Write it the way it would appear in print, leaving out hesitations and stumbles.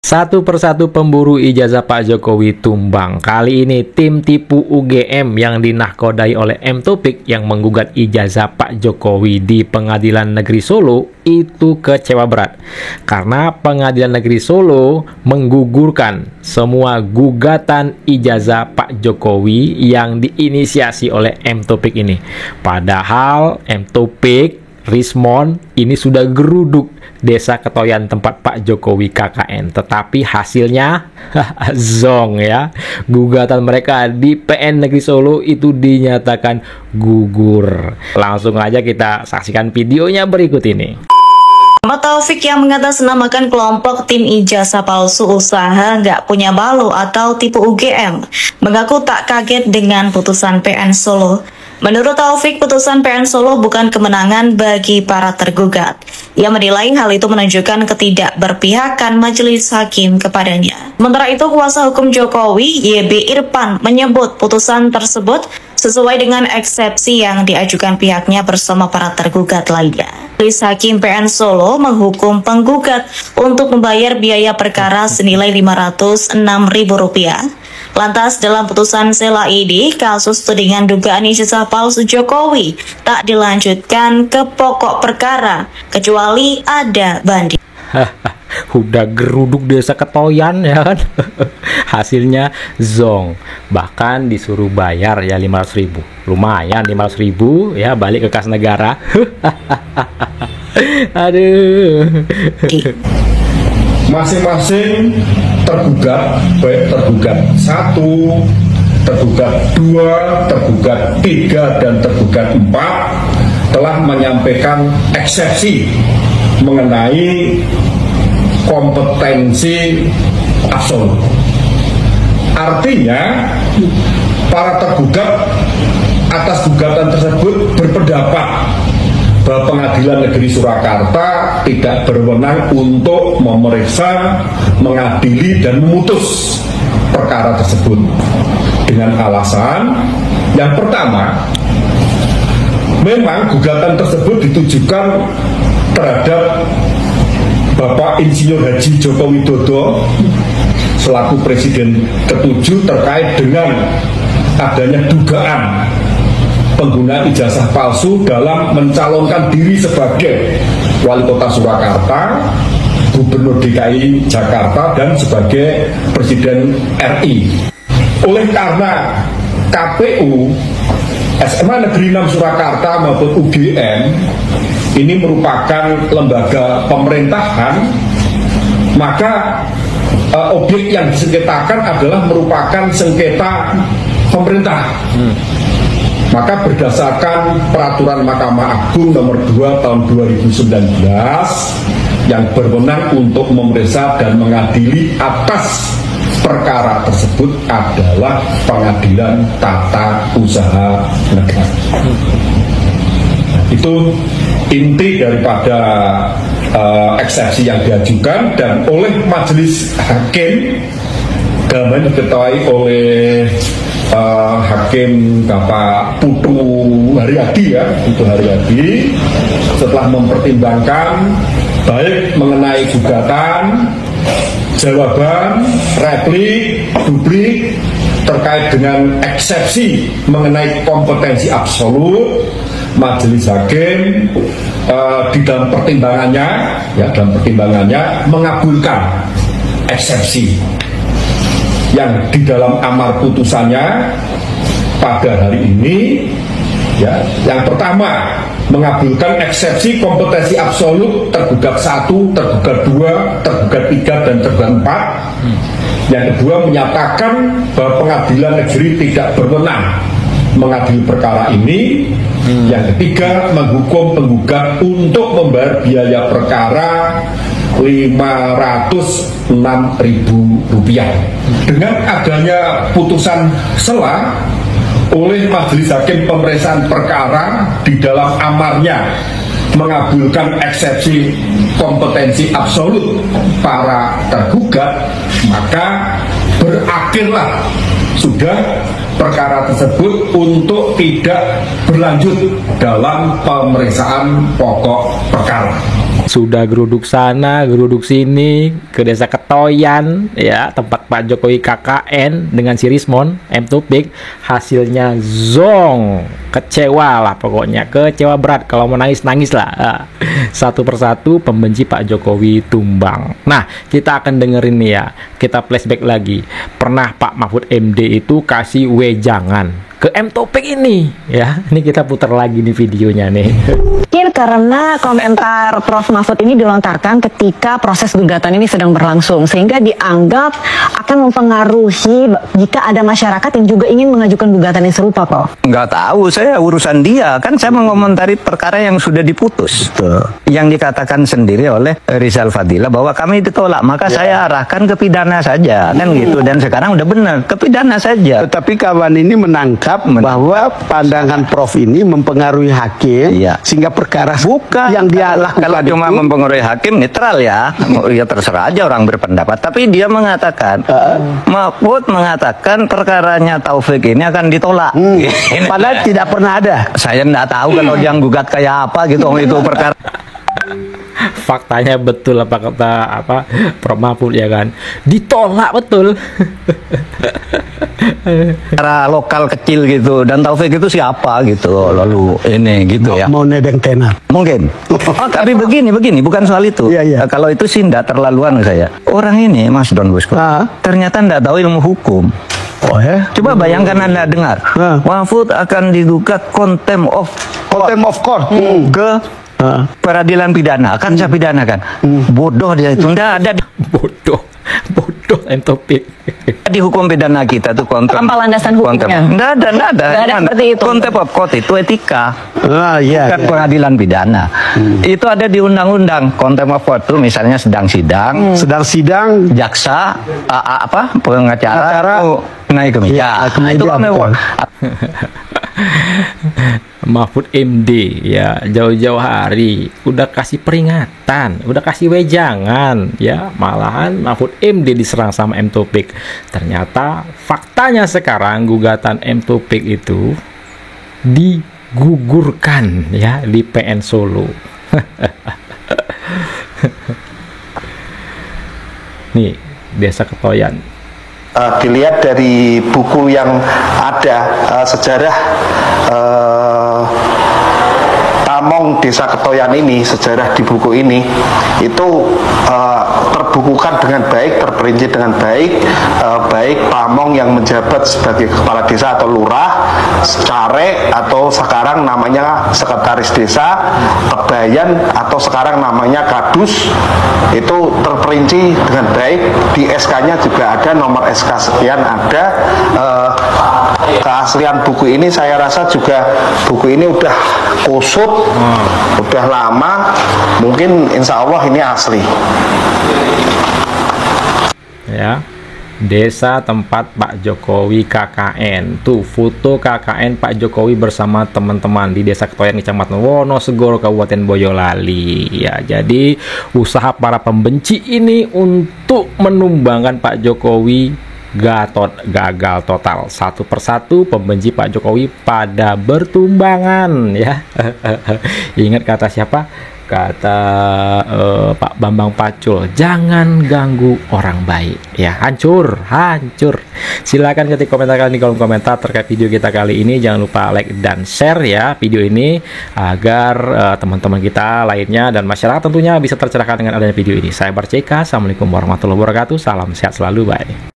Satu persatu pemburu ijazah Pak Jokowi tumbang. Kali ini tim tipu UGM yang dinahkodai oleh M. Taufik yang menggugat ijazah Pak Jokowi di Pengadilan Negeri Solo itu kecewa berat. Karena Pengadilan Negeri Solo menggugurkan semua gugatan ijazah Pak Jokowi yang diinisiasi oleh M. Taufik ini. Padahal M. Taufik Rismon ini sudah geruduk Desa Ketoyan tempat Pak Jokowi KKN, tetapi hasilnya zong ya. Gugatan mereka di PN Negeri Solo itu dinyatakan gugur. Langsung aja kita saksikan videonya berikut ini. Muhammad Taufik yang mengatasnamakan kelompok tim ijazah palsu usaha nggak punya balu atau tipu UGM mengaku tak kaget dengan putusan PN Solo. Menurut Taufik, putusan PN Solo bukan kemenangan bagi para tergugat. Ia menilai hal itu menunjukkan ketidakberpihakan majelis hakim kepadanya. Sementara itu, kuasa hukum Jokowi, YB Irfan, menyebut putusan tersebut sesuai dengan eksepsi yang diajukan pihaknya bersama para tergugat lainnya. Majelis Hakim PN Solo menghukum penggugat untuk membayar biaya perkara senilai Rp506.000. Lantas dalam putusan sela ini, kasus tudingan dugaan ijazah palsu Jokowi tak dilanjutkan ke pokok perkara, kecuali ada banding. Udah geruduk Desa Ketoyan ya kan. Hasilnya zong. Bahkan disuruh bayar ya 500.000. Lumayan 500.000 ya, balik ke kas negara. Aduh. Masing-masing tergugat, baik tergugat 1, tergugat 2, tergugat 3, dan tergugat 4 telah menyampaikan eksepsi mengenai kompetensi absolut. Artinya para tergugat atas gugatan tersebut berpendapat bahwa Pengadilan Negeri Surakarta tidak berwenang untuk memeriksa, mengadili, dan memutus perkara tersebut dengan alasan yang pertama, memang gugatan tersebut ditujukan terhadap Bapak Insinyur Haji Joko Widodo selaku Presiden ke-7 terkait dengan adanya dugaan pengguna ijazah palsu dalam mencalonkan diri sebagai Wali Kota Surakarta, Gubernur DKI Jakarta, dan sebagai Presiden RI. Oleh karena KPU, SMA Negeri 6 Surakarta maupun UGM ini merupakan lembaga pemerintahan, maka objek yang disengketakan adalah merupakan sengketa pemerintah. Maka berdasarkan peraturan Mahkamah Agung nomor 2 tahun 2019 yang berwenang untuk memeriksa dan mengadili atas perkara tersebut adalah Pengadilan Tata Usaha Negara. Itu inti daripada eksepsi yang diajukan, dan oleh majelis hakim dalam diketahui oleh Hakim Bapak Putu Haryadi ya, Putu Haryadi, setelah mempertimbangkan baik mengenai gugatan, jawaban, replik, duplik terkait dengan eksepsi mengenai kompetensi absolut, majelis hakim di dalam pertimbangannya mengabulkan eksepsi yang di dalam amar putusannya pada hari ini ya. Yang pertama, mengabulkan eksepsi kompetensi absolut tergugat 1, tergugat 2, tergugat 3, dan tergugat 4. Yang kedua, menyatakan bahwa Pengadilan Negeri tidak berwenang mengadili perkara ini. Yang ketiga, menghukum penggugat untuk membayar biaya perkara Rp506.000. Dengan adanya putusan sela oleh majelis hakim pemeriksaan perkara di dalam amarnya mengabulkan eksepsi kompetensi absolut para tergugat, maka berakhirlah sudah perkara tersebut untuk tidak berlanjut dalam pemeriksaan pokok perkara. Sudah geruduk sana, geruduk sini, ke desa Ketoyan, ya, tempat Pak Jokowi KKN dengan si Rismon, M Taufik, hasilnya zong, kecewa lah pokoknya, kecewa berat, kalau mau nangis, nangis lah. Satu persatu pembenci Pak Jokowi tumbang. Nah, kita akan dengerin nih ya, kita flashback lagi, pernah Pak Mahfud MD itu kasih wejangan ke M Taufik ini, ya, ini kita putar lagi nih videonya nih. Mungkin karena komentar Prof. Mahfud ini dilontarkan ketika proses gugatan ini sedang berlangsung, sehingga dianggap akan mempengaruhi jika ada masyarakat yang juga ingin mengajukan gugatan yang serupa, Pak. Nggak tahu, saya urusan dia. Kan saya mengomentari perkara yang sudah diputus. Yang dikatakan sendiri oleh Rizal Fadila bahwa kami ditolak, maka saya arahkan ke pidana saja, kan gitu. Dan sekarang udah benar, ke pidana saja. Tetapi kawan ini menangkap bahwa pandangan Prof ini mempengaruhi hakim, sehingga perkara bukan yang dia lakukan kalau cuma mempengaruhi hakim netral ya, ya terserah aja orang berpendapat. Tapi dia mengatakan, Mahfud mengatakan perkaranya Taufik ini akan ditolak. Padahal tidak pernah ada. Saya nggak tahu kalau yang gugat kayak apa gitu, itu perkara. Faktanya betul apa kata Prof Mahfud, ya kan, ditolak betul. Cara lokal kecil gitu, dan Taufik itu siapa gitu, lalu ini gitu ya. Mau nedeng tenar. Mungkin. Tapi begini, bukan soal itu. Kalau itu sih enggak terlaluan saya. Orang ini, Mas Don Bosco, ternyata enggak tahu ilmu hukum. Oh ya? Coba bayangkan Anda dengar, Mahfud akan digugat contempt of court ke peradilan pidana, akan saya pidanakan. Bodoh dia itu, enggak ada. Bodoh M Taufik. Di hukum pidana kita tuh Tanpa landasan hukumnya. Enggak ada seperti itu. Contempt of court itu etika. Iya. Bukan pengadilan pidana. Itu ada di undang-undang. Contempt of court itu misalnya sedang sidang, jaksa pengacara naik ke meja. Itu kan Mahfud MD ya, jauh-jauh hari udah kasih peringatan, udah kasih wejangan, ya, malahan Mahfud MD diserang sama M Taufik. Ternyata faktanya sekarang gugatan M Taufik itu digugurkan ya di PN Solo. Nih, desa Ketoyan. Dilihat dari buku yang ada, sejarah Tamong Desa Ketoyan ini, sejarah di buku ini itu terbukukan dengan baik, terperinci dengan baik, baik Pamong yang menjabat sebagai kepala desa atau lurah, caleg atau sekarang namanya sekretaris desa, kebayan atau sekarang namanya kadus, itu terperinci dengan baik. Di SK-nya juga ada, nomor SK sekian ada. Keaslian buku ini saya rasa juga buku ini udah kusut, udah lama, mungkin insya Allah ini asli. Ya, desa tempat Pak Jokowi KKN. Tuh foto KKN Pak Jokowi bersama teman-teman di Desa Ketoyan, Kecamatan Wonosegoro, Kabupaten Boyolali. Ya, jadi usaha para pembenci ini untuk menumbangkan Pak Jokowi gagal total. Satu persatu pembenci Pak Jokowi pada bertumbangan, ya. Ingat kata siapa? Kata Pak Bambang Pacul, jangan ganggu orang baik, ya. Hancur. Silakan ketik komentar kalian di kolom komentar terkait video kita kali ini. Jangan lupa like dan share ya video ini agar teman-teman kita lainnya dan masyarakat tentunya bisa tercerahkan dengan adanya video ini. Saya Barceka, assalamualaikum warahmatullahi wabarakatuh, salam sehat selalu, bye.